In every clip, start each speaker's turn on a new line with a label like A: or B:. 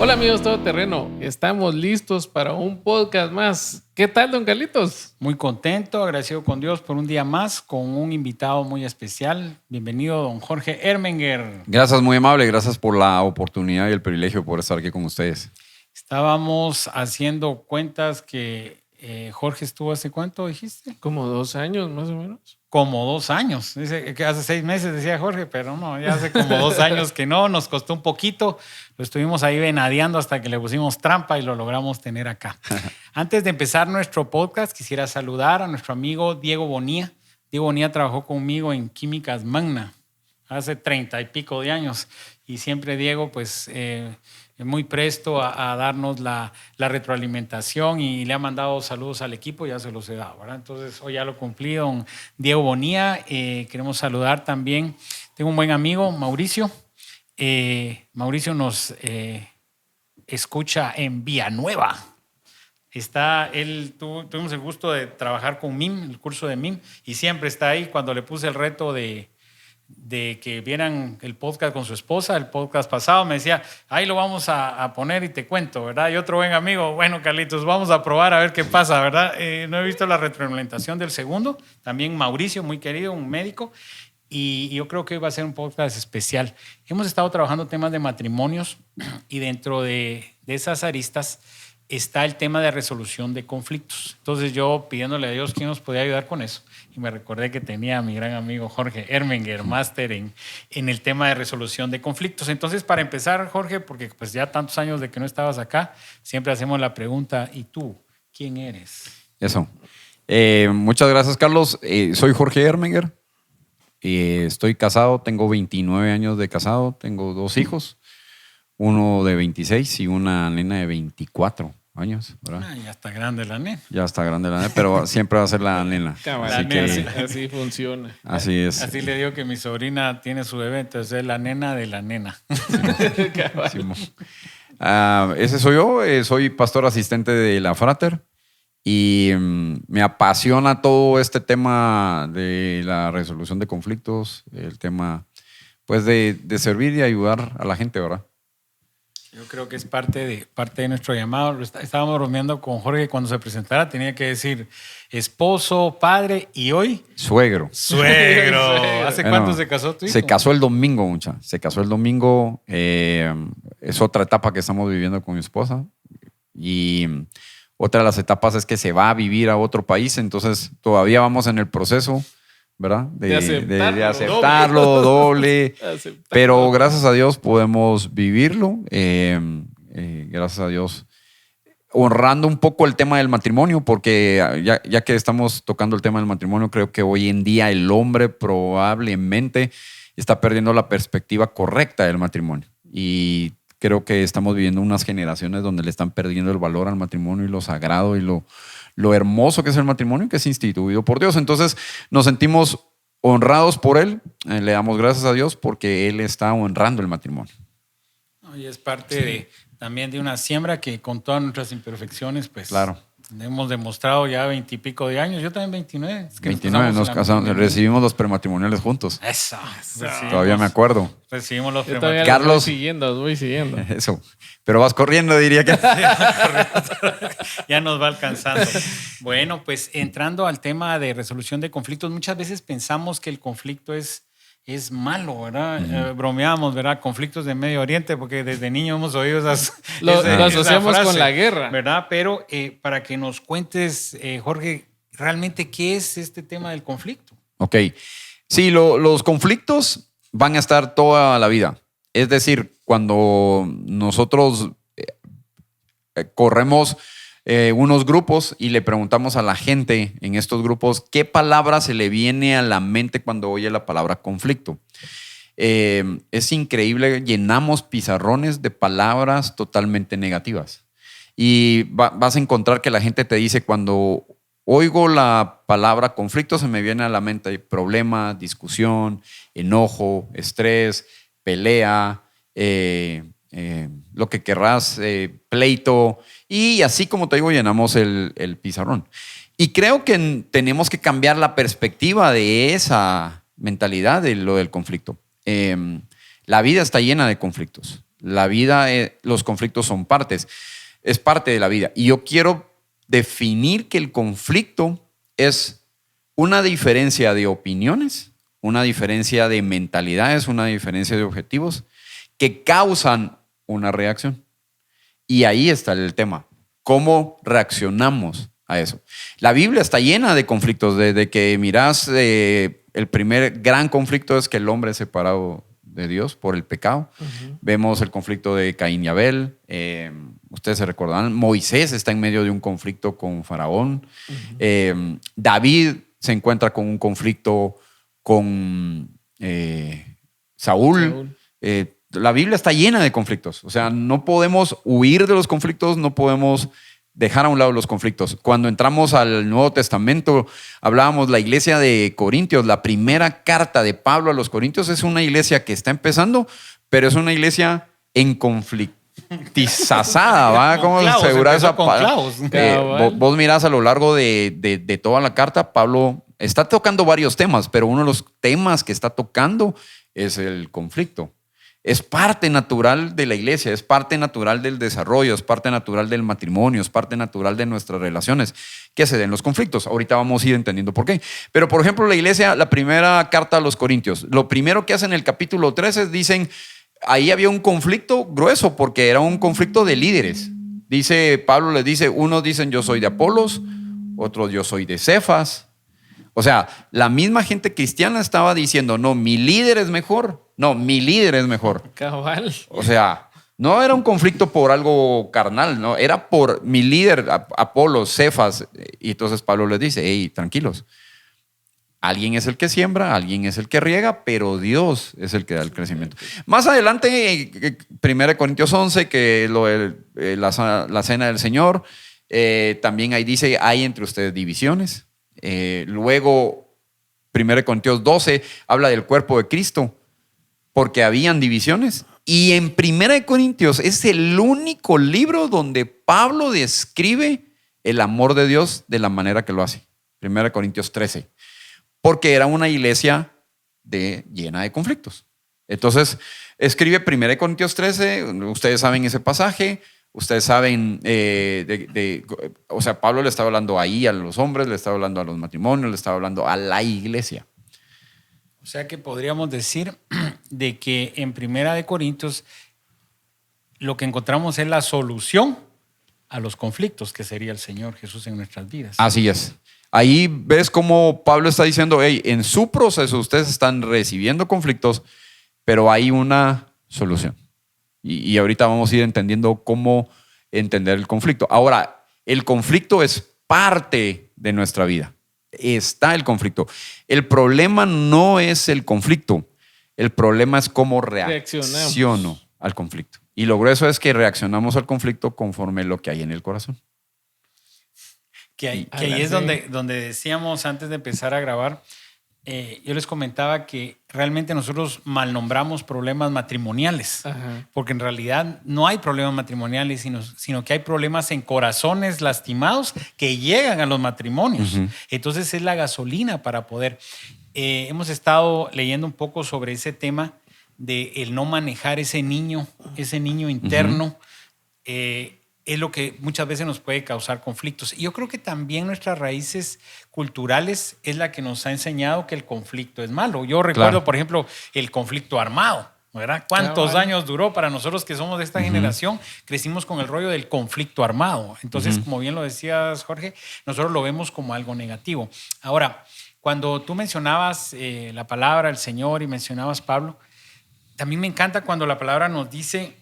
A: Hola amigos todoterreno, estamos listos para un podcast más. ¿Qué tal, don Carlitos?
B: Muy contento, agradecido con Dios por un día más, con un invitado muy especial. Bienvenido, don Jorge Ermenger.
C: Gracias, muy amable. Gracias por la oportunidad y el privilegio de poder estar aquí con ustedes.
B: Estábamos haciendo cuentas que Jorge estuvo ¿hace cuánto dijiste?
A: Como 2 años más o menos.
B: Como 2 años. Dice que hace 6 meses decía Jorge, pero no, ya hace como 2 años que no, nos costó un poquito. Lo estuvimos ahí venadeando hasta que le pusimos trampa y lo logramos tener acá. Antes de empezar nuestro podcast, quisiera saludar a nuestro amigo Diego Bonilla. Diego Bonilla trabajó conmigo en Químicas Magna hace 30 y pico de años. Y siempre Diego, pues, muy presto a darnos la retroalimentación y le ha mandado saludos al equipo, ya se los he dado, ¿verdad? Entonces, hoy ya lo cumplí, don Diego Bonilla. Queremos saludar también. Tengo un buen amigo, Mauricio. Mauricio nos escucha en Villanueva. Tuvimos el gusto de trabajar con MIM, el curso de MIM, y siempre está ahí. Cuando le puse el reto de que vieran el podcast con su esposa, el podcast pasado, me decía, ahí lo vamos a poner y te cuento, ¿verdad? Y otro buen amigo, bueno, Carlitos, vamos a probar a ver qué pasa, ¿verdad? No he visto la retroalimentación del segundo. También Mauricio, muy querido, un médico. Y yo creo que va a ser un podcast especial. Hemos estado trabajando temas de matrimonios y dentro de esas aristas está el tema de resolución de conflictos. Entonces yo pidiéndole a Dios quién nos podía ayudar con eso. Y me recordé que tenía a mi gran amigo Jorge Ermenger, máster en el tema de resolución de conflictos. Entonces, para empezar, Jorge, porque pues ya tantos años de que no estabas acá, siempre hacemos la pregunta, ¿y tú quién eres?
C: Eso. Muchas gracias, Carlos. Soy Jorge Ermenger. Estoy casado, tengo 29 años de casado, tengo 2 hijos, uno de 26 y una nena de 24 años, ¿verdad?
B: Ya está grande la nena.
C: Ya está grande la nena, pero siempre va a ser la nena.
A: Así funciona.
C: Así es.
B: Así le digo que mi sobrina tiene su bebé, entonces es la nena de la nena.
C: Ese soy yo, soy pastor asistente de la Frater y me apasiona todo este tema de la resolución de conflictos, el tema pues de servir y ayudar a la gente, ¿verdad?
B: Yo creo que es parte de nuestro llamado. Estábamos bromeando con Jorge, cuando se presentara tenía que decir esposo, padre y hoy
C: Suegro.
B: Suegro. ¿Hace cuánto se casó tu hijo?
C: Se casó el domingo, mucha. Se casó el domingo. Es otra etapa que estamos viviendo con mi esposa. Y otra de las etapas es que se va a vivir a otro país. Entonces todavía vamos en el proceso, ¿verdad? De aceptarlo doble. Pero gracias a Dios podemos vivirlo. Gracias a Dios. Honrando un poco el tema del matrimonio, porque ya que estamos tocando el tema del matrimonio, creo que hoy en día el hombre probablemente está perdiendo la perspectiva correcta del matrimonio. Y creo que estamos viviendo unas generaciones donde le están perdiendo el valor al matrimonio y lo sagrado y lo hermoso que es el matrimonio, que es instituido por Dios. Entonces nos sentimos honrados por él, le damos gracias a Dios porque él está honrando el matrimonio.
B: Y es parte también de una siembra que con todas nuestras imperfecciones, pues
C: claro,
B: hemos demostrado ya 20 y pico de años. Yo también 29. Es que
C: 29 nos casamos, recibimos los prematrimoniales juntos.
B: Eso.
C: Todavía me acuerdo.
B: Recibimos los
A: prematrimoniales.
C: Carlos,
A: los voy siguiendo.
C: Eso. Pero vas corriendo, diría que.
B: Ya nos va alcanzando. Bueno, pues entrando al tema de resolución de conflictos, muchas veces pensamos que el conflicto es malo, ¿verdad? Bromeamos, ¿verdad? Conflictos de Medio Oriente, porque desde niño hemos oído esas
A: lo asociamos
B: frase,
A: con la guerra,
B: ¿verdad? Pero para que nos cuentes, Jorge, realmente qué es este tema del conflicto.
C: Ok. Sí, los conflictos van a estar toda la vida. Es decir, cuando nosotros corremos unos grupos y le preguntamos a la gente en estos grupos qué palabra se le viene a la mente cuando oye la palabra conflicto. Es increíble, llenamos pizarrones de palabras totalmente negativas. Y vas a encontrar que la gente te dice, cuando oigo la palabra conflicto se me viene a la mente problema, discusión, enojo, estrés, pelea, lo que querrás, pleito, y así como te digo, llenamos el pizarrón. Y creo que tenemos que cambiar la perspectiva de esa mentalidad de lo del conflicto. La vida está llena de conflictos. La vida, los conflictos son partes. Es parte de la vida. Y yo quiero definir que el conflicto es una diferencia de opiniones, una diferencia de mentalidades, una diferencia de objetivos que causan una reacción. Y ahí está el tema. ¿Cómo reaccionamos a eso? La Biblia está llena de conflictos. Desde que mirás, el primer gran conflicto es que el hombre es separado de Dios por el pecado. Vemos el conflicto de Caín y Abel. Ustedes se recordarán, Moisés está en medio de un conflicto con Faraón. David se encuentra con un conflicto con Saúl. La Biblia está llena de conflictos. O sea, no podemos huir de los conflictos, no podemos dejar a un lado los conflictos. Cuando entramos al Nuevo Testamento, hablábamos la iglesia de Corintios. La primera carta de Pablo a los Corintios es una iglesia que está empezando, pero es una iglesia en conflictizazada, ¿va? ¿Cómo asegurar esa palabra? Vos mirás a lo largo de toda la carta, Pablo está tocando varios temas, pero uno de los temas que está tocando es el conflicto. Es parte natural de la iglesia, es parte natural del desarrollo, es parte natural del matrimonio, es parte natural de nuestras relaciones que se den los conflictos. Ahorita vamos a ir entendiendo por qué. Pero, por ejemplo, la iglesia, la primera carta a los Corintios, lo primero que hacen en el capítulo 13 es, dicen, ahí había un conflicto grueso porque era un conflicto de líderes. Dice, Pablo les dice, unos dicen yo soy de Apolos, otros yo soy de Cefas. O sea, la misma gente cristiana estaba diciendo, no, mi líder es mejor. No, mi líder es mejor.
A: Cabal.
C: O sea, no era un conflicto por algo carnal, no, era por mi líder, Apolo, Cefas. Y entonces Pablo les dice, hey, tranquilos. Alguien es el que siembra, alguien es el que riega, pero Dios es el que da el crecimiento. Más adelante, 1 Corintios 11, que la cena del Señor, también ahí dice, hay entre ustedes divisiones. Luego, 1 Corintios 12 habla del cuerpo de Cristo, porque habían divisiones. Y en 1 Corintios es el único libro donde Pablo describe el amor de Dios de la manera que lo hace. 1 Corintios 13. Porque era una iglesia llena de conflictos. Entonces, escribe 1 Corintios 13. Ustedes saben ese pasaje. Ustedes saben, o sea, Pablo le estaba hablando ahí a los hombres, le estaba hablando a los matrimonios, le estaba hablando a la iglesia.
B: O sea que podríamos decir de que en Primera de Corintios lo que encontramos es la solución a los conflictos que sería el Señor Jesús en nuestras vidas.
C: Así es. Ahí ves cómo Pablo está diciendo, hey, en su proceso ustedes están recibiendo conflictos, pero hay una solución. Y ahorita vamos a ir entendiendo cómo entender el conflicto. Ahora, el conflicto es parte de nuestra vida. Está el conflicto. El problema no es el conflicto. El problema es cómo reacciono al conflicto. Y lo grueso es que reaccionamos al conflicto conforme lo que hay en el corazón.
B: Que ahí es donde decíamos antes de empezar a grabar, yo les comentaba que realmente nosotros malnombramos problemas matrimoniales. Ajá. Porque en realidad no hay problemas matrimoniales, sino que hay problemas en corazones lastimados que llegan a los matrimonios. Uh-huh. Entonces es la gasolina para poder. Hemos estado leyendo un poco sobre ese tema de el no manejar ese niño interno. Uh-huh. Es lo que muchas veces nos puede causar conflictos. Y yo creo que también nuestras raíces culturales es la que nos ha enseñado que el conflicto es malo. Yo recuerdo, por ejemplo, el conflicto armado, ¿verdad? ¿Cuántos años duró para nosotros que somos de esta generación? Crecimos con el rollo del conflicto armado. Entonces, como bien lo decías, Jorge, nosotros lo vemos como algo negativo. Ahora, cuando tú mencionabas la palabra del Señor y mencionabas Pablo, también me encanta cuando la palabra nos dice...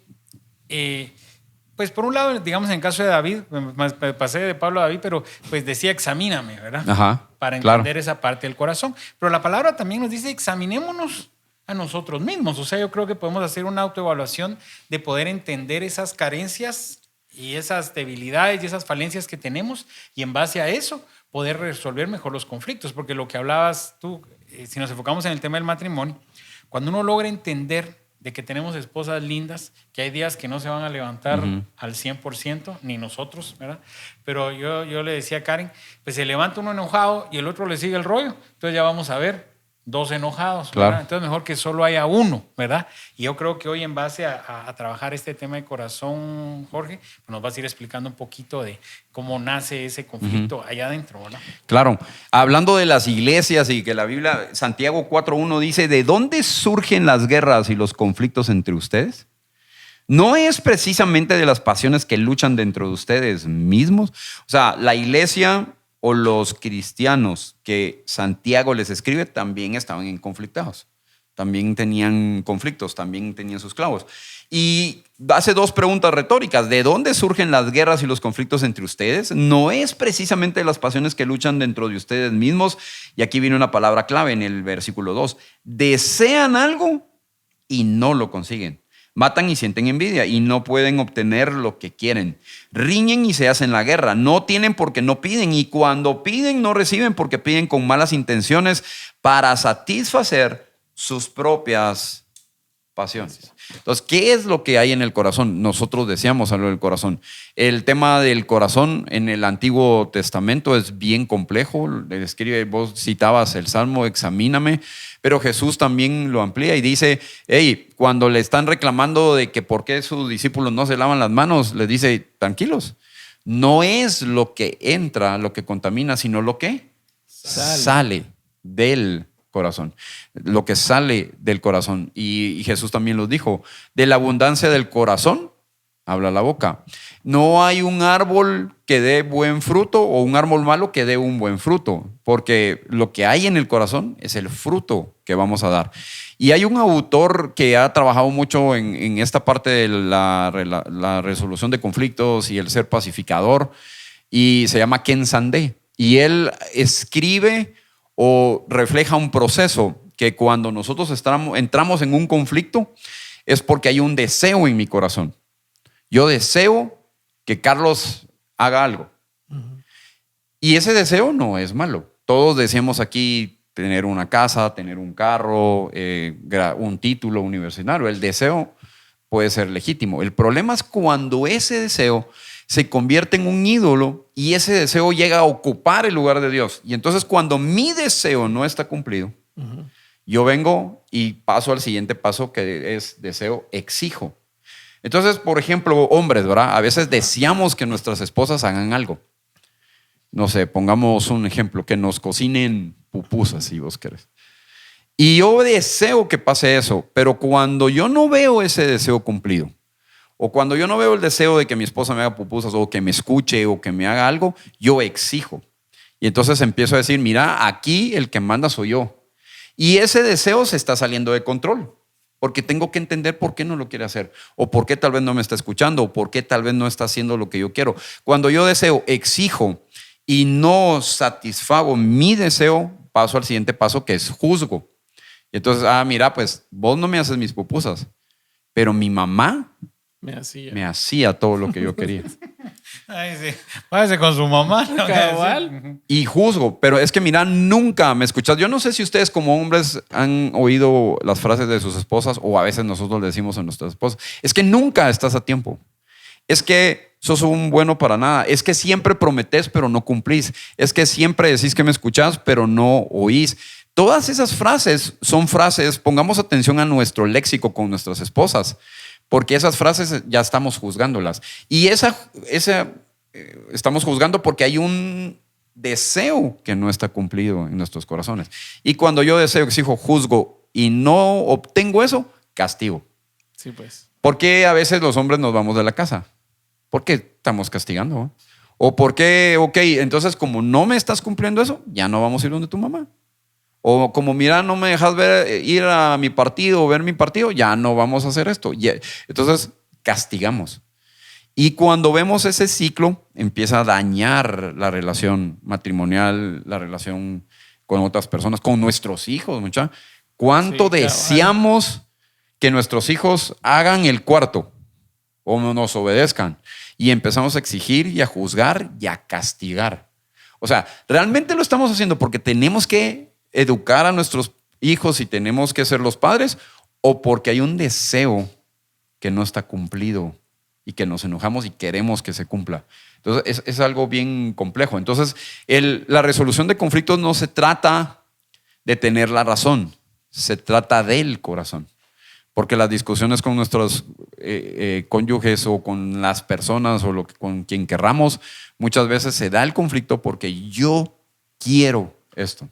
B: pues por un lado, digamos en el caso de David, me pasé de Pablo a David, pero pues decía examíname, ¿verdad? Ajá, para entender esa parte del corazón. Pero la palabra también nos dice examinémonos a nosotros mismos. O sea, yo creo que podemos hacer una autoevaluación de poder entender esas carencias y esas debilidades y esas falencias que tenemos y en base a eso poder resolver mejor los conflictos. Porque lo que hablabas tú, si nos enfocamos en el tema del matrimonio, cuando uno logra entender de que tenemos esposas lindas, que hay días que no se van a levantar al 100%, ni nosotros, ¿verdad? Pero yo le decía a Karen, pues se levanta uno enojado y el otro le sigue el rollo, entonces ya vamos a ver dos enojados,
C: Claro.
B: ¿verdad? Entonces mejor que solo haya uno, ¿verdad? Y yo creo que hoy en base a trabajar este tema de corazón, Jorge, pues nos vas a ir explicando un poquito de cómo nace ese conflicto allá adentro, ¿verdad?
C: Claro, hablando de las iglesias y que la Biblia, Santiago 4:1 dice, ¿de dónde surgen las guerras y los conflictos entre ustedes? ¿No es precisamente de las pasiones que luchan dentro de ustedes mismos? O sea, la iglesia o los cristianos que Santiago les escribe también estaban conflictados. También tenían conflictos, también tenían sus clavos. Y hace dos preguntas retóricas. ¿De dónde surgen las guerras y los conflictos entre ustedes? ¿No es precisamente de las pasiones que luchan dentro de ustedes mismos? Y aquí viene una palabra clave en el versículo 2. Desean algo y no lo consiguen. Matan y sienten envidia y no pueden obtener lo que quieren. Riñen y se hacen la guerra. No tienen porque no piden. Y cuando piden, no reciben porque piden con malas intenciones para satisfacer sus propias pasiones. Entonces, ¿qué es lo que hay en el corazón? Nosotros deseamos algo del corazón. El tema del corazón en el Antiguo Testamento es bien complejo. Escribe, vos citabas el Salmo, examíname, pero Jesús también lo amplía y dice, hey, cuando le están reclamando de que por qué sus discípulos no se lavan las manos, les dice, tranquilos, no es lo que entra lo que contamina, sino lo que sale del corazón, lo que sale del corazón. Y Jesús también lo dijo, de la abundancia del corazón habla la boca. No hay un árbol que dé buen fruto o un árbol malo que dé un buen fruto, porque lo que hay en el corazón es el fruto que vamos a dar. Y hay un autor que ha trabajado mucho en esta parte de la resolución de conflictos y el ser pacificador, y se llama Ken Sande. Y él escribe o refleja un proceso que cuando nosotros entramos en un conflicto es porque hay un deseo en mi corazón. Yo deseo que Carlos haga algo. Y ese deseo no es malo. Todos deseamos aquí tener una casa, tener un carro, un título universitario. El deseo puede ser legítimo. El problema es cuando ese deseo se convierte en un ídolo y ese deseo llega a ocupar el lugar de Dios. Y entonces cuando mi deseo no está cumplido, yo vengo y paso al siguiente paso, que es deseo, exijo. Entonces, por ejemplo, hombres, ¿verdad? A veces deseamos que nuestras esposas hagan algo. No sé, pongamos un ejemplo, que nos cocinen pupusas, si vos querés. Y yo deseo que pase eso, pero cuando yo no veo ese deseo cumplido, o cuando yo no veo el deseo de que mi esposa me haga pupusas, o que me escuche, o que me haga algo, yo exijo. Y entonces empiezo a decir, mira, aquí el que manda soy yo. Y ese deseo se está saliendo de control. Porque tengo que entender por qué no lo quiere hacer, o por qué tal vez no me está escuchando, o por qué tal vez no está haciendo lo que yo quiero. Cuando yo deseo, exijo y no satisfago mi deseo, paso al siguiente paso, que es juzgo. Y entonces, mira, pues vos no me haces mis pupusas, pero mi mamá me hacía todo lo que yo quería.
B: Ay, sí. Váyase con su mamá.
A: Cabal.
C: Y juzgo, pero es que mira, nunca me escuchas. Yo no sé si ustedes como hombres han oído las frases de sus esposas, o a veces nosotros le decimos a nuestras esposas, es que nunca estás a tiempo. Es que sos un bueno para nada. Es que siempre prometés pero no cumplís. Es que siempre decís que me escuchás pero no oís. Todas esas frases son frases, pongamos atención a nuestro léxico con nuestras esposas, porque esas frases ya estamos juzgándolas. Y estamos juzgando porque hay un deseo que no está cumplido en nuestros corazones. Y cuando yo deseo, exijo, juzgo y no obtengo eso, castigo.
A: Sí, pues.
C: ¿Por qué a veces los hombres nos vamos de la casa? Porque estamos castigando, ¿eh? O porque, ok, entonces como no me estás cumpliendo eso, ya no vamos a ir donde tu mamá. O como, mira, no me dejas ir a mi partido o ver mi partido, ya no vamos a hacer esto. Entonces, castigamos. Y cuando vemos ese ciclo, empieza a dañar la relación matrimonial, la relación con otras personas, con nuestros hijos, mucha. ¿Cuánto deseamos que nuestros hijos hagan el cuarto o nos obedezcan? Y empezamos a exigir y a juzgar y a castigar. O sea, realmente lo estamos haciendo porque tenemos que educar a nuestros hijos y tenemos que ser los padres, o porque hay un deseo que no está cumplido y que nos enojamos y queremos que se cumpla. Entonces es algo bien complejo. Entonces la resolución de conflictos no se trata de tener la razón. Se trata del corazón. Porque las discusiones con nuestros cónyuges o con las personas o con quien querramos, muchas veces se da el conflicto porque yo quiero esto.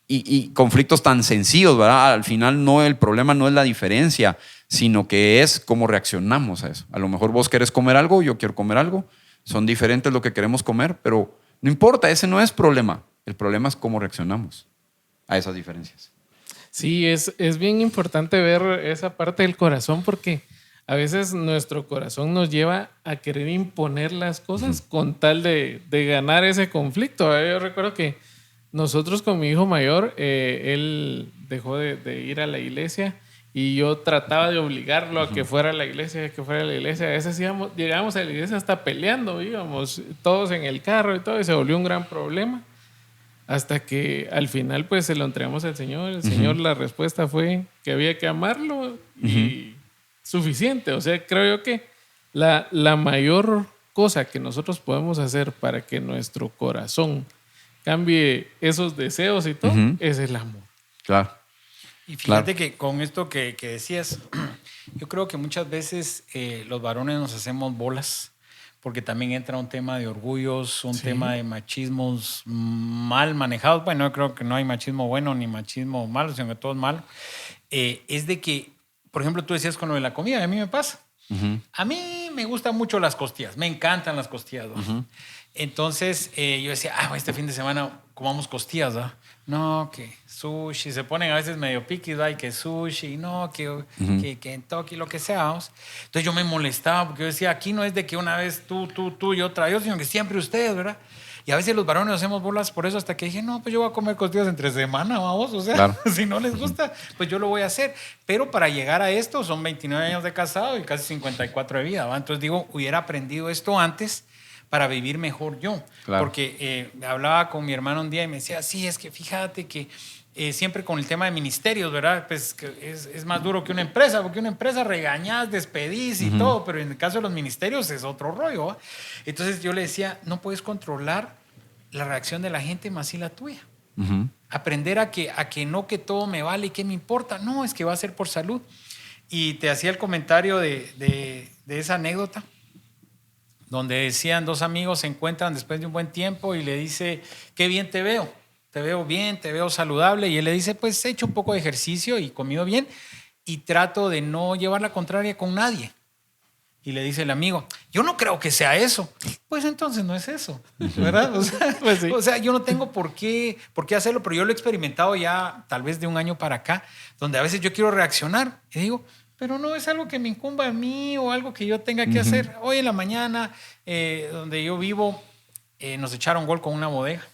C: Y conflictos tan sencillos, ¿verdad? Al final el problema no es la diferencia, sino que es cómo reaccionamos a eso. A lo mejor vos querés comer algo, yo quiero comer algo. Son diferentes lo que queremos comer, pero no importa, ese no es problema. El problema es cómo reaccionamos a esas diferencias.
A: Sí, es bien importante ver esa parte del corazón porque a veces nuestro corazón nos lleva a querer imponer las cosas con tal de ganar ese conflicto. Yo recuerdo que nosotros con mi hijo mayor, él dejó de ir a la iglesia y yo trataba de obligarlo a que fuera a la iglesia, A veces llegábamos a la iglesia hasta peleando, íbamos todos en el carro y todo, y se volvió un gran problema. Hasta que al final pues se lo entregamos al Señor. El Señor, la respuesta fue que había que amarlo y suficiente. O sea, creo yo que la mayor cosa que nosotros podemos hacer para que nuestro corazón cambie esos deseos y todo es el amor.
C: Claro.
B: Y fíjate que con esto que decías, yo creo que muchas veces los varones nos hacemos bolas porque también entra un tema de orgullos, un tema de machismos mal manejados. Bueno, yo creo que no hay machismo bueno ni machismo malo, sino que todo es malo. Es de que, por ejemplo, tú decías con lo de la comida, a mí me pasa. A mí me gustan mucho las costillas, me encantan las costillas. Entonces yo decía, este fin de semana comamos costillas, ¿verdad? No, que sushi, se ponen a veces medio piquis, ¿verdad? Y que sushi, no, que Kentucky, lo que sea, vamos. Entonces yo me molestaba porque yo decía, aquí no es de que una vez tú y otra yo, sino que siempre ustedes, ¿verdad? Y a veces los varones nos hacemos bolas por eso hasta que dije, no, pues yo voy a comer costillas entre semana, vamos. O sea, claro. Si no les gusta, pues yo lo voy a hacer. Pero para llegar a esto son 29 años de casado y casi 54 de vida, ¿va? Entonces digo, hubiera aprendido esto antes para vivir mejor yo. Claro. Porque hablaba con mi hermano un día y me decía, sí, es que fíjate que siempre con el tema de ministerios, ¿verdad? Pues que es más duro que una empresa, porque una empresa regañás, despedís y todo, pero en el caso de los ministerios es otro rollo, ¿va? Entonces yo le decía, no puedes controlar la reacción de la gente más sí la tuya. Aprender a que no que todo me vale y que me importa, no, es que va a ser por salud. Y te hacía el comentario de esa anécdota donde decían dos amigos se encuentran después de un buen tiempo y le dice, qué bien te veo bien, te veo saludable, y él le dice, pues he hecho un poco de ejercicio y comido bien y trato de no llevar la contraria con nadie. Y le dice el amigo, yo no creo que sea eso. Pues entonces no es eso, ¿verdad? O sea, pues sí. O sea, yo no tengo por qué hacerlo, pero yo lo he experimentado ya tal vez de un año para acá, donde a veces yo quiero reaccionar y digo, pero no es algo que me incumba a mí o algo que yo tenga que hacer. Hoy en la mañana, donde yo vivo, nos echaron gol con una bodega.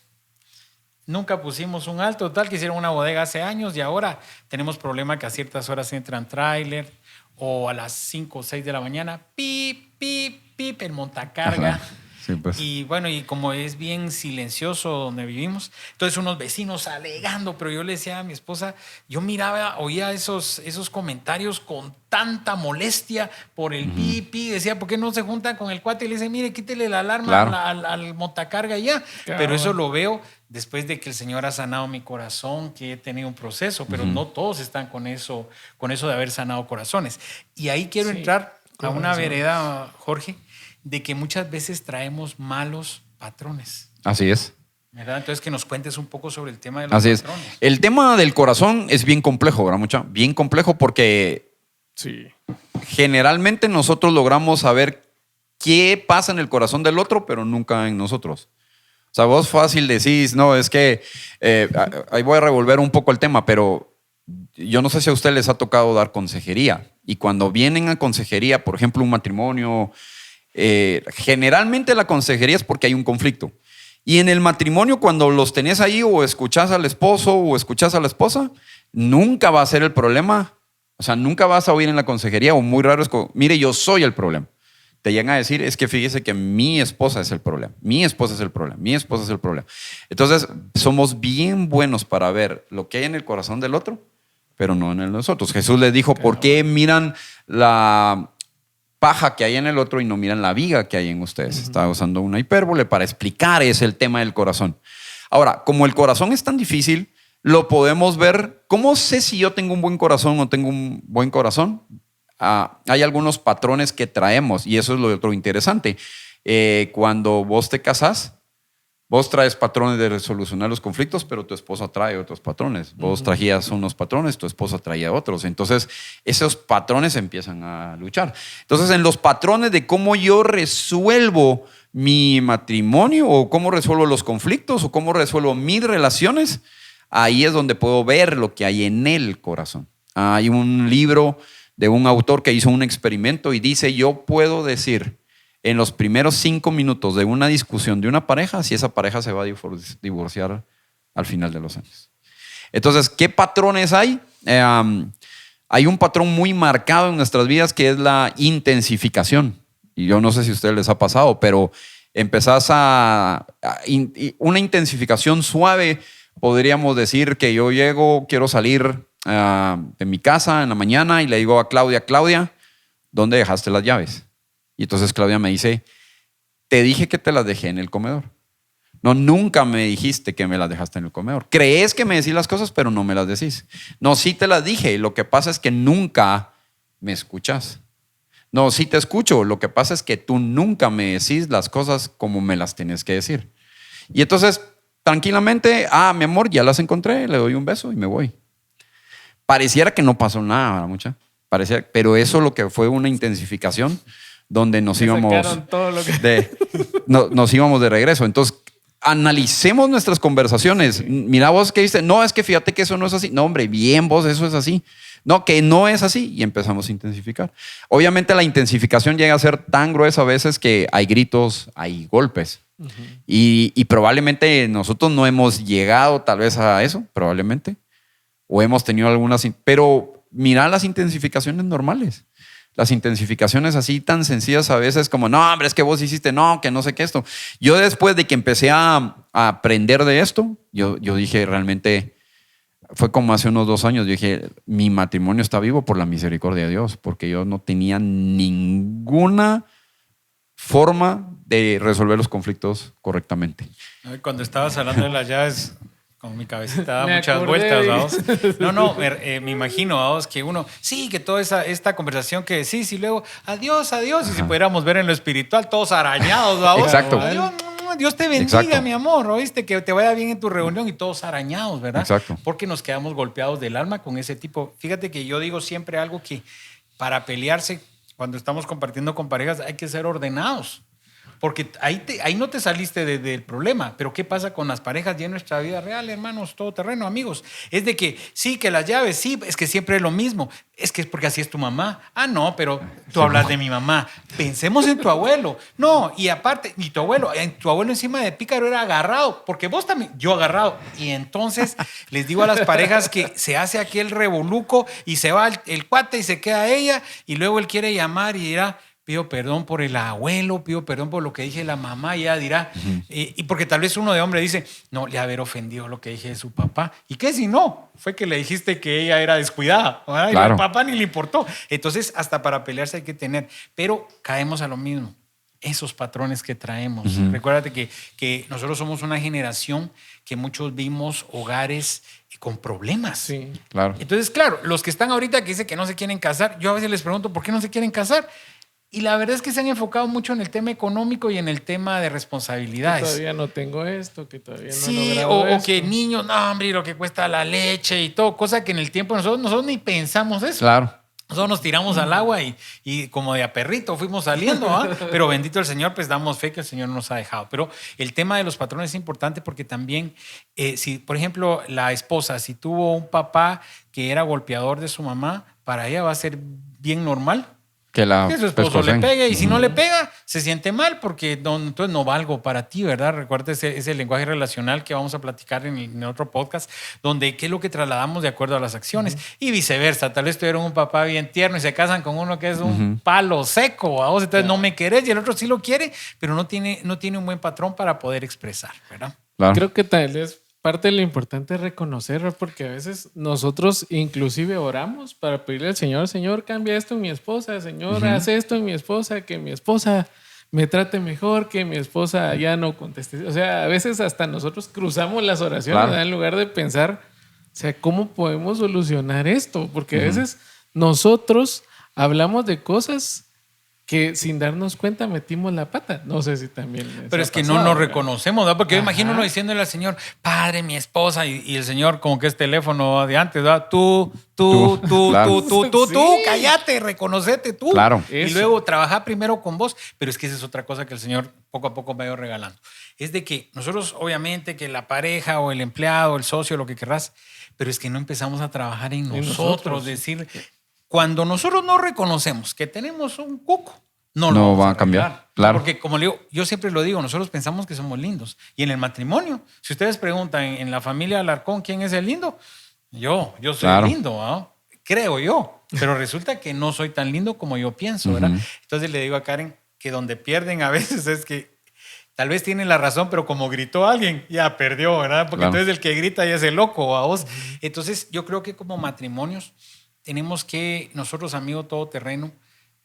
B: Nunca pusimos un alto, tal que hicieron una bodega hace años y ahora tenemos problema que a ciertas horas entran tráiler o a las 5 o 6 de la mañana, pip, pip, pip, el montacarga. Ajá. Sí, pues. Y bueno, y como es bien silencioso donde vivimos, entonces unos vecinos alegando, pero yo le decía a mi esposa, yo oía esos comentarios con tanta molestia por el pipi, decía, ¿por qué no se juntan con el cuate y le dicen, mire, quítele la alarma al montacarga ya? Claro. Pero eso lo veo después de que el Señor ha sanado mi corazón, que he tenido un proceso, pero no todos están con eso de haber sanado corazones. Y ahí quiero entrar a una vereda, Jorge, de que muchas veces traemos malos patrones.
C: Así es.
B: ¿Verdad? Entonces, que nos cuentes un poco sobre el tema de los patrones. Así es.
C: El tema del corazón es bien complejo, ¿verdad, mucha? Bien complejo porque generalmente nosotros logramos saber qué pasa en el corazón del otro, pero nunca en nosotros. O sea, vos fácil decís, no, es que ahí voy a revolver un poco el tema, pero yo no sé si a ustedes les ha tocado dar consejería. Y cuando vienen a consejería, por ejemplo, un matrimonio, generalmente la consejería es porque hay un conflicto. Y en el matrimonio, cuando los tenés ahí o escuchás al esposo o escuchás a la esposa, nunca va a ser el problema. O sea, nunca vas a oír en la consejería, o muy raro es como, mire, yo soy el problema. Te llegan a decir, es que fíjese que mi esposa es el problema, mi esposa es el problema, mi esposa es el problema. Entonces, somos bien buenos para ver lo que hay en el corazón del otro, pero no en el de nosotros. Jesús les dijo, ¿por qué miran la paja que hay en el otro y no miran la viga que hay en ustedes? Estaba usando una hipérbole para explicar ese el tema del corazón. Ahora, como el corazón es tan difícil, lo podemos ver. ¿Cómo sé si yo tengo un buen corazón o no tengo un buen corazón? Hay algunos patrones que traemos y eso es lo otro interesante. Cuando vos te casás, vos traes patrones de resolucionar los conflictos, pero tu esposa trae otros patrones. Vos traías unos patrones, tu esposa traía otros. Entonces, esos patrones empiezan a luchar. Entonces, en los patrones de cómo yo resuelvo mi matrimonio o cómo resuelvo los conflictos o cómo resuelvo mis relaciones, ahí es donde puedo ver lo que hay en el corazón. Hay un libro de un autor que hizo un experimento y dice, yo puedo decir en los primeros 5 minutos de una discusión de una pareja si esa pareja se va a divorciar al final de los años. Entonces, ¿qué patrones hay? Hay un patrón muy marcado en nuestras vidas que es la intensificación. Y yo no sé si a ustedes les ha pasado, pero empezás una intensificación suave. Podríamos decir que yo quiero salir de mi casa en la mañana y le digo a Claudia, ¿dónde dejaste las llaves? Y entonces Claudia me dice, te dije que te las dejé en el comedor. No, nunca me dijiste que me las dejaste en el comedor. Crees que me decís las cosas, pero no me las decís. No, sí te las dije. Lo que pasa es que nunca me escuchas. No, sí te escucho. Lo que pasa es que tú nunca me decís las cosas como me las tienes que decir. Y entonces, tranquilamente, mi amor, ya las encontré, le doy un beso y me voy. Pareciera que no pasó nada, mucha. Pero eso lo que fue una intensificación donde nos íbamos nos íbamos de regreso. Entonces, analicemos nuestras conversaciones. Mira vos que dices, no, es que fíjate que eso no es así. No, hombre, bien vos, eso es así. No, que no es así. Y empezamos a intensificar. Obviamente la intensificación llega a ser tan gruesa a veces que hay gritos, hay golpes. Y probablemente nosotros no hemos llegado tal vez a eso, probablemente. O hemos tenido algunas, pero mira las intensificaciones normales. Las intensificaciones así tan sencillas a veces como, no, hombre, es que vos hiciste, no, que no sé qué esto. Yo después de que empecé a aprender de esto, yo dije realmente, fue como hace unos 2 años, yo dije, mi matrimonio está vivo por la misericordia de Dios, porque yo no tenía ninguna forma de resolver los conflictos correctamente.
B: Cuando estabas hablando de las llaves, con mi cabecita da muchas vueltas, ¿vamos? No, me imagino, ¿vamos? Que uno, sí, que toda esta conversación que decís y luego, adiós, y si pudiéramos ver en lo espiritual, todos arañados, ¿vamos?
C: Exacto.
B: Dios te bendiga,
C: Exacto.
B: mi amor, ¿oíste? Que te vaya bien en tu reunión y todos arañados, ¿verdad?
C: Exacto.
B: Porque nos quedamos golpeados del alma con ese tipo. Fíjate que yo digo siempre algo que para pelearse, cuando estamos compartiendo con parejas, hay que ser ordenados. Porque ahí no te saliste del problema. Pero ¿qué pasa con las parejas ya en nuestra vida real, hermanos? Todo terreno, amigos. Es de que sí, que las llaves, sí, es que siempre es lo mismo. Es que es porque así es tu mamá. No, pero tú hablas de mi mamá. Pensemos en tu abuelo. No, y aparte, ni tu abuelo encima de pícaro era agarrado. Porque vos también, yo agarrado. Y entonces les digo a las parejas que se hace aquel revoluco y se va el cuate y se queda ella y luego él quiere llamar y dirá, pido perdón por el abuelo, pido perdón por lo que dije de la mamá, y ella dirá, y porque tal vez uno de hombre dice, no, le haber ofendido lo que dije de su papá. ¿Y qué si no? Fue que le dijiste que ella era descuidada, ¿verdad? Claro. Y al papá ni le importó. Entonces, hasta para pelearse hay que tener. Pero caemos a lo mismo, esos patrones que traemos. Recuérdate que nosotros somos una generación que muchos vimos hogares con problemas.
A: Sí,
C: claro.
B: Entonces, claro, los que están ahorita que dicen que no se quieren casar, yo a veces les pregunto, ¿por qué no se quieren casar? Y la verdad es que se han enfocado mucho en el tema económico y en el tema de responsabilidades.
A: Que todavía no tengo esto, que todavía no
B: sí,
A: he logrado esto.
B: O que niños, no, hombre, lo que cuesta la leche y todo, cosa que en el tiempo nosotros ni pensamos eso.
C: Claro.
B: Nosotros nos tiramos al agua y como de a perrito fuimos saliendo, ¿ah? Pero bendito el Señor, pues damos fe que el Señor nos ha dejado. Pero el tema de los patrones es importante porque también, si por ejemplo la esposa, si tuvo un papá que era golpeador de su mamá, para ella va a ser bien normal que su esposo le pegue, y si no le pega, se siente mal porque entonces no valgo para ti, ¿verdad? Recuerda ese lenguaje relacional que vamos a platicar en otro podcast, donde qué es lo que trasladamos de acuerdo a las acciones y viceversa. Tal vez tuvieron un papá bien tierno y se casan con uno que es un palo seco, ¿vamos? Entonces no me querés y el otro sí lo quiere, pero no tiene un buen patrón para poder expresar, ¿verdad?
C: Claro.
A: Creo que tal vez parte de lo importante es reconocer, porque a veces nosotros inclusive oramos para pedirle al Señor, Señor, cambia esto en mi esposa, Señor, haz esto en mi esposa, que mi esposa me trate mejor, que mi esposa ya no conteste. O sea, a veces hasta nosotros cruzamos las oraciones,
C: Claro.
A: ¿verdad? En lugar de pensar, o sea, ¿cómo podemos solucionar esto? Porque a veces nosotros hablamos de cosas que sin darnos cuenta metimos la pata. No sé si también les
B: Pero
A: ha
B: es que
A: pasado,
B: no nos
A: ¿verdad?
B: reconocemos, ¿verdad? Porque yo
A: Ajá.
B: imagino uno diciéndole al Señor, Padre, mi esposa, y el Señor como que es teléfono de antes, ¿verdad? Tú,
C: Claro.
A: Sí.
B: cállate, reconocete tú.
C: Claro.
B: Y
A: Eso.
B: luego trabaja primero con vos. Pero es que esa es otra cosa que el Señor poco a poco me ha ido regalando. Es de que nosotros, obviamente, que la pareja o el empleado, el socio, lo que querrás, pero es que no empezamos a trabajar en nosotros. Decir, cuando nosotros no reconocemos que tenemos un cuco, no lo
C: No
B: vamos
C: va a cambiar,
B: arreglar.
C: claro.
B: Porque como le digo, yo siempre lo digo, nosotros pensamos que somos lindos. Y en el matrimonio, si ustedes preguntan en la familia Alarcón quién es el lindo, yo soy
C: Claro.
B: lindo, ¿no? Creo yo. Pero resulta que no soy tan lindo como yo pienso, ¿verdad?
C: Ujú.
B: Entonces le digo a Karen que donde pierden a veces es que tal vez tienen la razón, pero como gritó alguien, ya perdió, ¿verdad? Porque
C: Claro.
B: entonces el que grita ya es el loco, a vos. Entonces yo creo que como matrimonios tenemos que, nosotros, amigos todoterreno,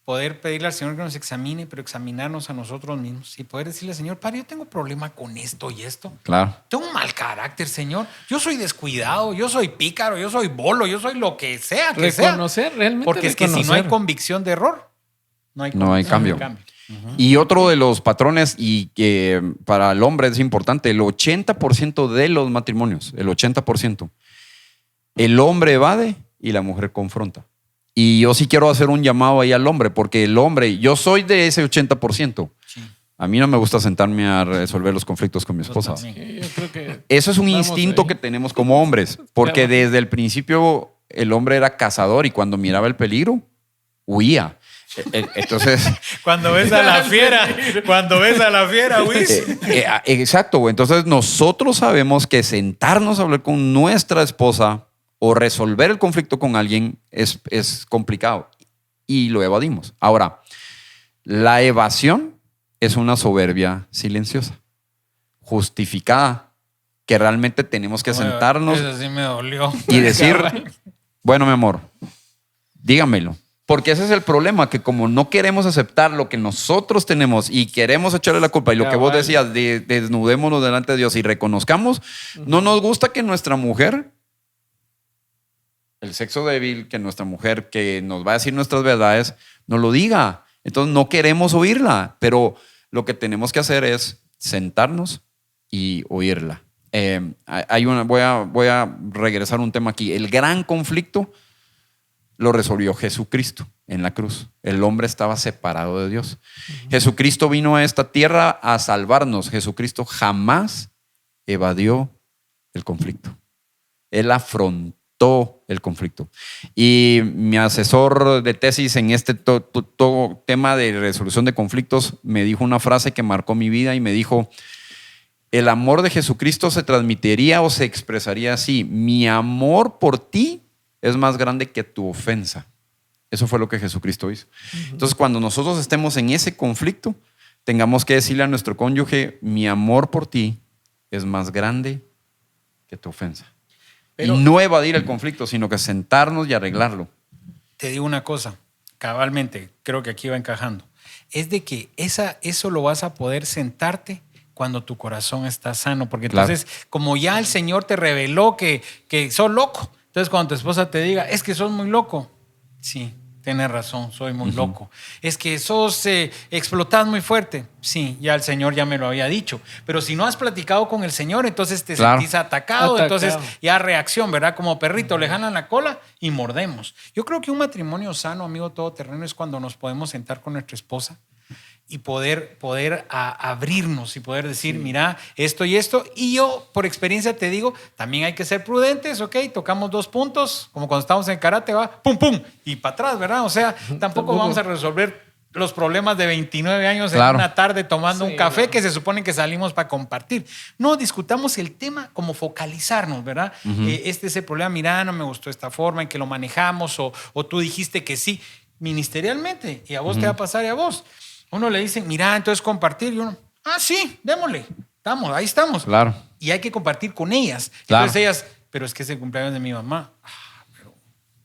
B: poder pedirle al Señor que nos examine, pero examinarnos a nosotros mismos y poder decirle, Señor, Padre, yo tengo problema con esto y esto.
C: Claro.
B: Tengo un mal carácter, Señor. Yo soy descuidado, yo soy pícaro, yo soy bolo, yo soy lo que sea que sea.
A: Reconocer, realmente
B: Porque es que si no hay
A: reconocer.
B: convicción de error, no hay
C: No hay
B: convicción
C: cambio. Y otro de los patrones, y que para el hombre es importante, el 80% de los matrimonios, el 80%, el hombre evade y la mujer confronta. Y yo sí quiero hacer un llamado ahí al hombre, porque el hombre, yo soy de ese 80%.
B: Sí.
C: A mí no me gusta sentarme a resolver los conflictos con mi esposa.
B: también.
A: Sí, yo creo que
C: Eso es un
A: estamos
C: instinto
A: ahí.
C: que tenemos como hombres, porque
A: Claro.
C: desde el principio el hombre era cazador y cuando miraba el peligro, huía. Entonces...
B: Cuando ves a la fiera, Luis.
C: Exacto, güey. Entonces nosotros sabemos que sentarnos a hablar con nuestra esposa o resolver el conflicto con alguien es complicado y lo evadimos. Ahora, la evasión es una soberbia silenciosa, justificada, que realmente tenemos que sentarnos
B: Eso sí me dolió.
C: y decir, bueno, mi amor, dígamelo. Porque ese es el problema, que como no queremos aceptar lo que nosotros tenemos y queremos echarle la culpa, y lo que vos
A: Cabal.
C: decías, desnudémonos delante de Dios y reconozcamos, no nos gusta que nuestra mujer, el sexo débil, que nuestra mujer que nos va a decir nuestras verdades, nos lo diga. Entonces no queremos oírla, pero lo que tenemos que hacer es sentarnos y oírla. Voy a regresar a un tema aquí. El gran conflicto lo resolvió Jesucristo en la cruz. El hombre estaba separado de Dios. Jesucristo vino a esta tierra a salvarnos. Jesucristo jamás evadió el conflicto. Él afrontó el conflicto. Y mi asesor de tesis en este tema de resolución de conflictos me dijo una frase que marcó mi vida y me dijo: el amor de Jesucristo se transmitiría o se expresaría así: mi amor por ti es más grande que tu ofensa. Eso fue lo que Jesucristo hizo. Entonces, cuando nosotros estemos en ese conflicto, tengamos que decirle a nuestro cónyuge: mi amor por ti es más grande que tu ofensa.
B: Pero-
C: y no evadir el conflicto, sino que sentarnos y arreglarlo.
B: Te digo una cosa, cabalmente, creo que aquí va encajando. Es de que eso lo vas a poder sentarte cuando tu corazón está sano. Porque entonces, como ya el Señor te reveló que sos loco, entonces cuando tu esposa te diga, es que sos muy loco. Sí, tienes razón, soy muy loco. Es que sos explotás muy fuerte. Sí, ya el Señor ya me lo había dicho. Pero si no has platicado con el Señor, entonces te sentís atacado. Entonces ya reacción, ¿verdad? Como perrito, le jalan la cola y mordemos. Yo creo que un matrimonio sano, amigo todoterreno, es cuando nos podemos sentar con nuestra esposa y poder abrirnos y poder decir, mira, esto y esto. Y yo, por experiencia, te digo, también hay que ser prudentes, ¿ok? Tocamos 2 puntos, como cuando estamos en karate, va, pum, pum, y para atrás, ¿verdad? O sea, tampoco vamos a resolver los problemas de 29 años en una tarde tomando un café que se supone que salimos para compartir. No, discutamos el tema como focalizarnos, ¿verdad? Ese problema, mira, no me gustó esta forma en que lo manejamos, o tú dijiste que sí, ministerialmente, y a vos te va a pasar y a vos. Uno le dice, mira, entonces compartir. Y uno, sí, démosle. Ahí estamos.
C: Claro.
B: Y hay que compartir con ellas.
C: Claro.
B: Entonces ellas, pero es que es el cumpleaños de mi mamá.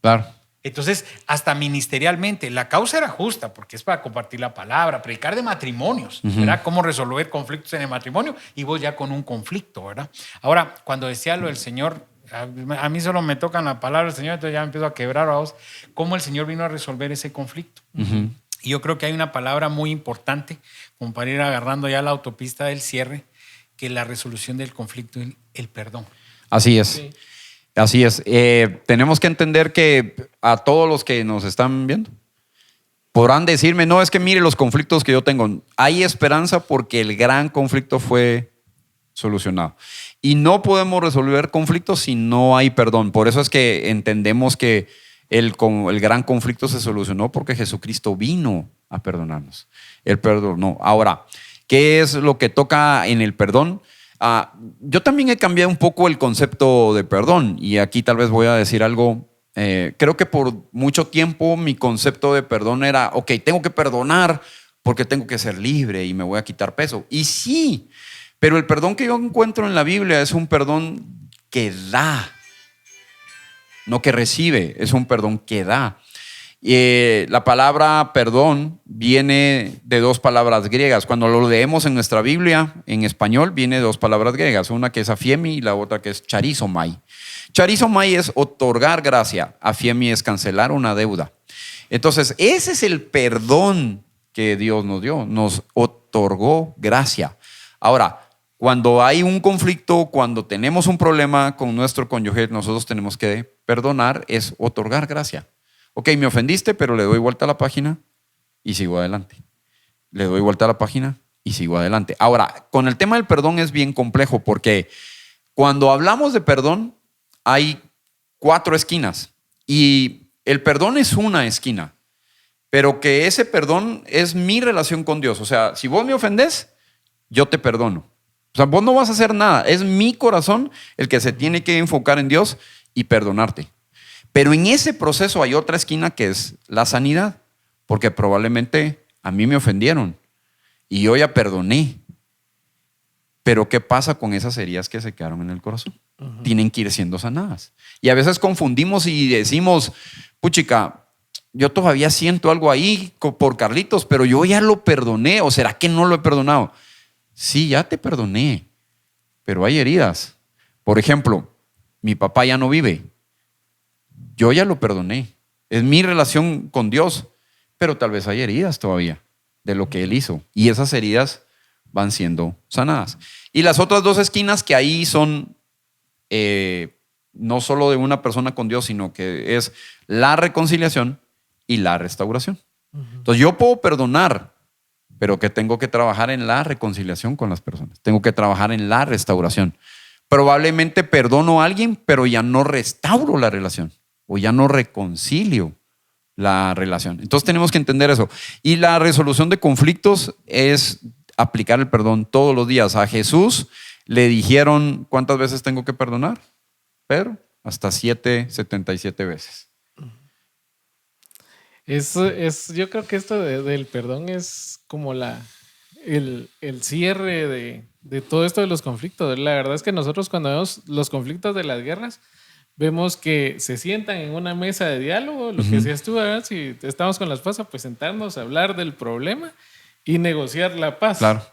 C: Claro.
B: Entonces, hasta ministerialmente, la causa era justa porque es para compartir la palabra, predicar de matrimonios, ¿verdad? Cómo resolver conflictos en el matrimonio y vos ya con un conflicto, ¿verdad? Ahora, cuando decía lo del Señor, a mí solo me tocan la palabra del Señor, entonces ya me empiezo a quebrar a vos, cómo el Señor vino a resolver ese conflicto. Y yo creo que hay una palabra muy importante, como para ir agarrando ya la autopista del cierre, que es la resolución del conflicto, el perdón.
C: Así es.
A: Sí.
C: Así es. Tenemos que entender que a todos los que nos están viendo podrán decirme, no, es que mire los conflictos que yo tengo. Hay esperanza porque el gran conflicto fue solucionado. Y no podemos resolver conflictos si no hay perdón. Por eso es que entendemos que el gran conflicto se solucionó porque Jesucristo vino a perdonarnos. Él perdonó. Ahora, ¿qué es lo que toca en el perdón? Yo también he cambiado un poco el concepto de perdón y aquí tal vez voy a decir algo. Creo que por mucho tiempo mi concepto de perdón era, ok, tengo que perdonar porque tengo que ser libre y me voy a quitar peso. Y sí, pero el perdón que yo encuentro en la Biblia es un perdón que da, no que recibe, es un perdón que da. La palabra perdón viene de dos palabras griegas. Cuando lo leemos en nuestra Biblia, en español, viene de dos palabras griegas. Una que es afiemi y la otra que es charizomai. Charizomai es otorgar gracia. Afiemi es cancelar una deuda. Entonces, ese es el perdón que Dios nos dio. Nos otorgó gracia. Ahora, cuando hay un conflicto, cuando tenemos un problema con nuestro cónyuge, nosotros tenemos que perdonar, es otorgar gracia. Ok, me ofendiste, pero le doy vuelta a la página y sigo adelante. Le doy vuelta a la página y sigo adelante. Ahora, con el tema del perdón es bien complejo porque cuando hablamos de perdón hay 4 esquinas y el perdón es una esquina, pero que ese perdón es mi relación con Dios. O sea, si vos me ofendés, yo te perdono. O sea, vos no vas a hacer nada. Es mi corazón el que se tiene que enfocar en Dios y perdonarte. Pero en ese proceso hay otra esquina que es la sanidad, porque probablemente a mí me ofendieron y yo ya perdoné. Pero ¿qué pasa con esas heridas que se quedaron en el corazón? Tienen que ir siendo sanadas. Y a veces confundimos y decimos, puchica, yo todavía siento algo ahí por Carlitos, pero yo ya lo perdoné. ¿O será que no lo he perdonado? Sí, ya te perdoné, pero hay heridas. Por ejemplo, mi papá ya no vive. Yo ya lo perdoné. Es mi relación con Dios, pero tal vez hay heridas todavía de lo que Él hizo. Y esas heridas van siendo sanadas. Y las otras 2 esquinas que ahí son no solo de una persona con Dios, sino que es la reconciliación y la restauración. Entonces yo puedo perdonar, pero que tengo que trabajar en la reconciliación con las personas. Tengo que trabajar en la restauración. Probablemente perdono a alguien, pero ya no restauro la relación. O ya no reconcilio la relación. Entonces tenemos que entender eso. Y la resolución de conflictos es aplicar el perdón todos los días. A Jesús le dijeron, ¿cuántas veces tengo que perdonar? Pedro, hasta 77 veces.
A: Yo creo que esto del perdón es como el cierre de todo esto de los conflictos. La verdad es que nosotros cuando vemos los conflictos de las guerras, vemos que se sientan en una mesa de diálogo, lo que decías tú, ¿verdad? Si estamos con la esposa, pues sentarnos a hablar del problema y negociar la paz.
C: Claro.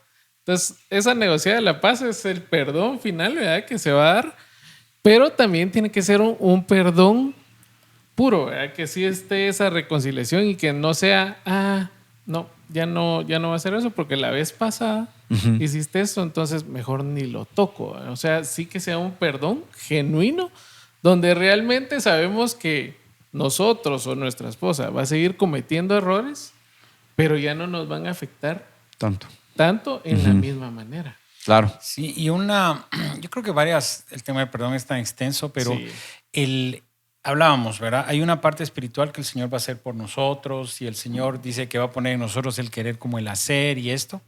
A: Entonces, esa negociada de la paz es el perdón final, ¿verdad? Que se va a dar, pero también tiene que ser un perdón puro, ¿verdad? Que sí esté esa reconciliación y que no sea, no, ya no va a ser eso porque la vez pasada hiciste eso, entonces mejor ni lo toco. O sea, sí que sea un perdón genuino donde realmente sabemos que nosotros o nuestra esposa va a seguir cometiendo errores, pero ya no nos van a afectar tanto en la misma manera.
B: Claro. Sí, y yo creo que el tema del perdón es tan extenso, pero sí. Hablábamos, ¿verdad? Hay una parte espiritual que el Señor va a hacer por nosotros y el Señor dice que va a poner en nosotros el querer como el hacer y esto.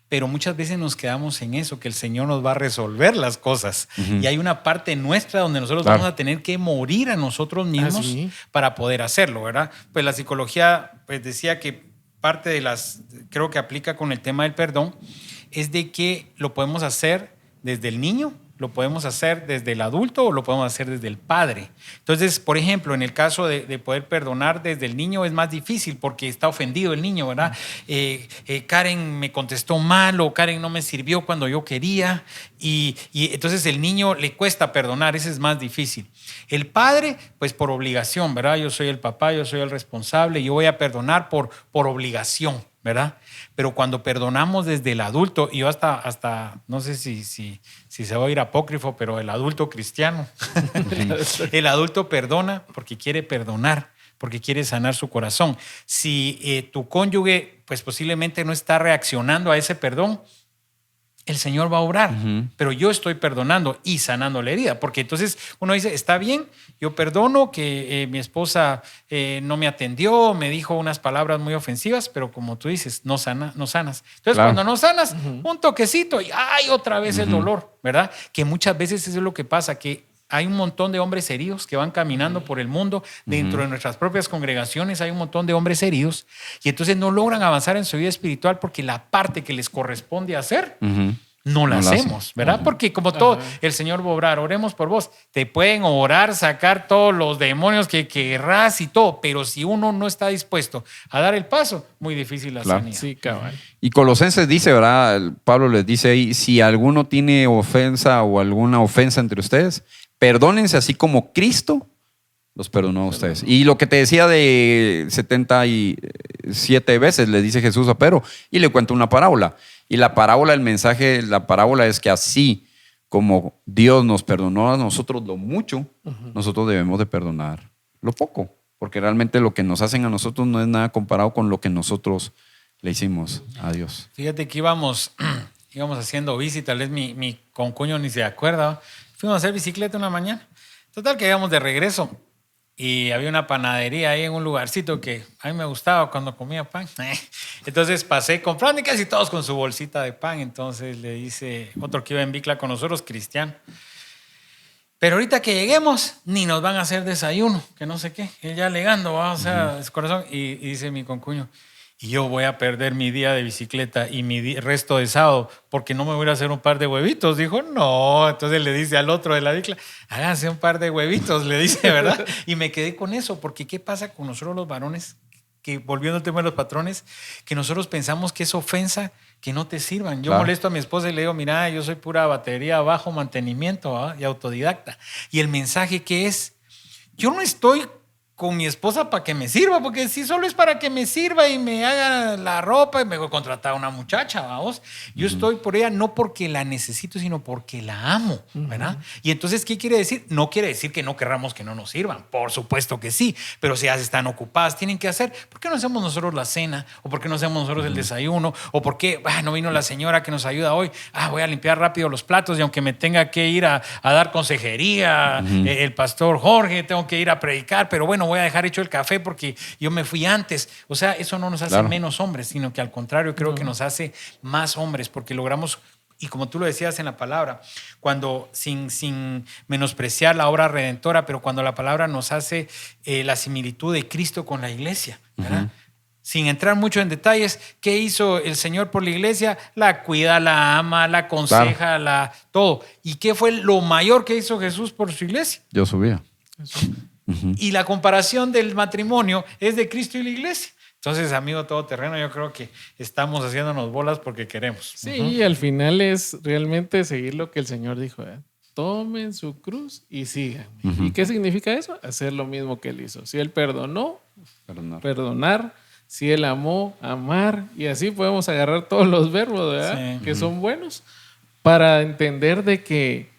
B: Pero muchas veces nos quedamos en eso, que el Señor nos va a resolver las cosas. Y hay una parte nuestra donde nosotros vamos a tener que morir a nosotros mismos para poder hacerlo, ¿verdad? Pues la psicología pues decía que parte de creo que aplica con el tema del perdón, es de que lo podemos hacer desde el niño lo podemos hacer desde el adulto o lo podemos hacer desde el padre. Entonces, por ejemplo, en el caso de poder perdonar desde el niño es más difícil porque está ofendido el niño, ¿verdad? Karen me contestó mal o Karen no me sirvió cuando yo quería y entonces el niño le cuesta perdonar, ese es más difícil. El padre, pues por obligación, ¿verdad? Yo soy el papá, yo soy el responsable, yo voy a perdonar por obligación, ¿verdad? Pero cuando perdonamos desde el adulto, y yo hasta no sé si se va a oír apócrifo, pero el adulto cristiano, el adulto perdona porque quiere perdonar, porque quiere sanar su corazón. Si tu cónyuge, pues posiblemente no está reaccionando a ese perdón, el Señor va a obrar, pero yo estoy perdonando y sanando la herida, porque entonces uno dice, está bien, yo perdono que mi esposa no me atendió, me dijo unas palabras muy ofensivas, pero como tú dices, no sanas. Entonces
C: claro.
B: cuando no sanas, un toquecito y ¡ay! Otra vez el dolor, ¿verdad? Que muchas veces eso es lo que pasa, que hay un montón de hombres heridos que van caminando por el mundo. Dentro de nuestras propias congregaciones hay un montón de hombres heridos y entonces no logran avanzar en su vida espiritual porque la parte que les corresponde hacer no la hacemos, ¿verdad? Porque como todo, el Señor va a obrar. Oremos por vos. Te pueden orar, sacar todos los demonios que querrás y todo, pero si uno no está dispuesto a dar el paso, muy difícil la sanidad.
A: Sí, cabal.
C: Y Colosenses dice, ¿verdad? Pablo les dice ahí, si alguno tiene ofensa o alguna ofensa entre ustedes, perdónense así como Cristo los perdonó a ustedes. Y lo que te decía de 77 veces le dice Jesús a Pedro y le cuenta una parábola. Y la parábola, el mensaje, la parábola es que así como Dios nos perdonó a nosotros lo mucho, nosotros debemos de perdonar lo poco. Porque realmente lo que nos hacen a nosotros no es nada comparado con lo que nosotros le hicimos a Dios.
B: Fíjate que íbamos haciendo bici, tal vez mi concuño ni se acuerda. Fuimos a hacer bicicleta una mañana. Total que íbamos de regreso y había una panadería ahí en un lugarcito que a mí me gustaba cuando comía pan. Entonces pasé comprando y casi todos con su bolsita de pan. Entonces le dice otro que iba en bicla con nosotros, cristiano. Pero ahorita que lleguemos, ni nos van a hacer desayuno, que no sé qué. Él ya alegando, o sea, su corazón. Y dice mi concuño, y yo voy a perder mi día de bicicleta y mi resto de sábado porque no me voy a hacer un par de huevitos. Dijo, no. Entonces le dice al otro de la bicla, háganse un par de huevitos, le dice, ¿verdad? Y me quedé con eso, porque ¿qué pasa con nosotros los varones? Que volviendo al tema de los patrones, que nosotros pensamos que es ofensa que no te sirvan. Yo molesto a mi esposa y le digo, mira, yo soy pura batería, bajo mantenimiento y autodidacta. Y el mensaje que es, yo no estoy con mi esposa para que me sirva, porque si solo es para que me sirva y me haga la ropa y me voy a contratar a una muchacha, vamos. Yo estoy por ella no porque la necesito, sino porque la amo, ¿verdad? Y entonces, ¿qué quiere decir? No quiere decir que no querramos que no nos sirvan, por supuesto que sí, pero si ya están ocupadas, tienen que hacer. ¿Por qué no hacemos nosotros la cena? ¿O por qué no hacemos nosotros el desayuno? ¿O por qué no vino la señora que nos ayuda hoy? Voy a limpiar rápido los platos y aunque me tenga que ir a dar consejería, el pastor Jorge, tengo que ir a predicar, pero bueno, voy a dejar hecho el café porque yo me fui antes. O sea, eso no nos hace menos hombres, sino que al contrario creo que nos hace más hombres porque logramos, y como tú lo decías en la palabra, cuando sin menospreciar la obra redentora, pero cuando la palabra nos hace la similitud de Cristo con la iglesia, ¿verdad? Sin entrar mucho en detalles, ¿qué hizo el Señor por la iglesia? La cuida, la ama, la aconseja, todo. ¿Y qué fue lo mayor que hizo Jesús por su iglesia?
C: Dio su vida.
B: Y la comparación del matrimonio es de Cristo y la iglesia. Entonces, amigo todoterreno, yo creo que estamos haciéndonos bolas porque queremos.
A: Sí, y al final es realmente seguir lo que el Señor dijo. Tomen su cruz y síganme. ¿Y qué significa eso? Hacer lo mismo que Él hizo. Si Él perdonó, perdonar. Si Él amó, amar. Y así podemos agarrar todos los verbos, ¿verdad? Que son buenos para entender de que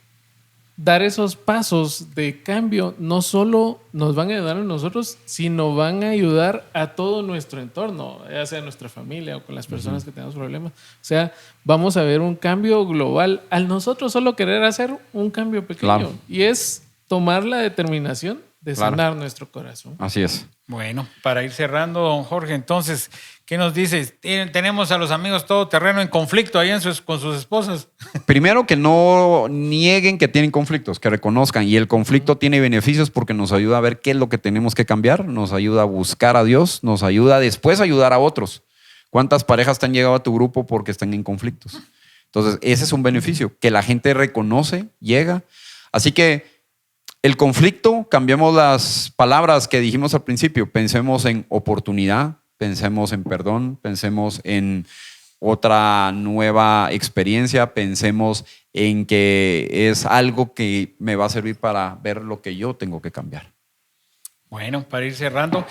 A: dar esos pasos de cambio no solo nos van a ayudar a nosotros, sino van a ayudar a todo nuestro entorno, ya sea nuestra familia o con las personas que tenemos problemas. O sea, vamos a ver un cambio global al nosotros solo querer hacer un cambio pequeño. Y es tomar la determinación de sanar nuestro corazón.
C: Así es.
B: Bueno, para ir cerrando, don Jorge, entonces, ¿qué nos dices? Tenemos a los amigos todoterreno en conflicto ahí con sus esposas.
C: Primero, que no nieguen que tienen conflictos, que reconozcan. Y el conflicto tiene beneficios porque nos ayuda a ver qué es lo que tenemos que cambiar, nos ayuda a buscar a Dios, nos ayuda después a ayudar a otros. ¿Cuántas parejas te han llegado a tu grupo porque están en conflictos? Entonces, ese es un beneficio, que la gente reconoce, llega. Así que el conflicto, cambiemos las palabras que dijimos al principio, pensemos en oportunidad, pensemos en perdón, pensemos en otra nueva experiencia, pensemos en que es algo que me va a servir para ver lo que yo tengo que cambiar.
B: Bueno, para ir cerrando,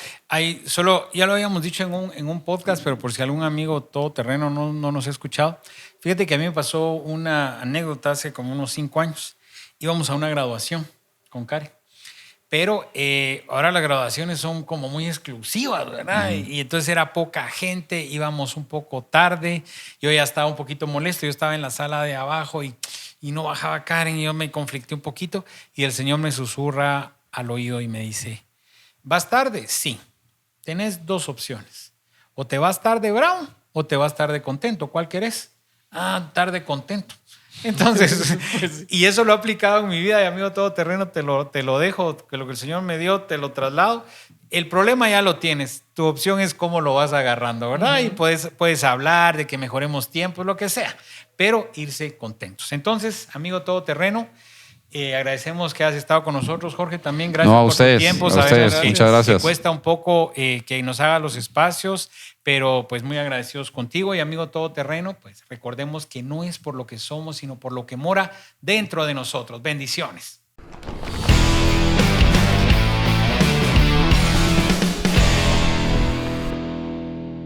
B: ya lo habíamos dicho en un podcast, pero por si algún amigo todoterreno no nos ha escuchado, fíjate que a mí me pasó una anécdota hace como unos 5 años. Íbamos a una graduación con Karen, pero ahora las graduaciones son como muy exclusivas, ¿verdad? Y entonces era poca gente, íbamos un poco tarde, yo ya estaba un poquito molesto, yo estaba en la sala de abajo y no bajaba Karen y yo me conflicté un poquito y el Señor me susurra al oído y me dice, ¿vas tarde? Sí. Tenés 2 opciones. O te vas tarde bravo o te vas tarde contento. ¿Cuál querés? Tarde contento. Entonces, y eso lo he aplicado en mi vida y amigo todoterreno, te lo dejo, que lo que el Señor me dio, te lo traslado. El problema ya lo tienes. Tu opción es cómo lo vas agarrando, ¿verdad? Y puedes hablar de que mejoremos tiempos, lo que sea, pero irse contentos. Entonces, amigo todoterreno, agradecemos que has estado con nosotros, Jorge, también gracias
C: No, a
B: por
C: ustedes,
B: tu tiempo.
C: a ustedes, muchas gracias.
B: Que cuesta un poco que nos haga los espacios, pero pues muy agradecidos contigo. Y amigo todoterreno, pues recordemos que no es por lo que somos, sino por lo que mora dentro de nosotros. Bendiciones.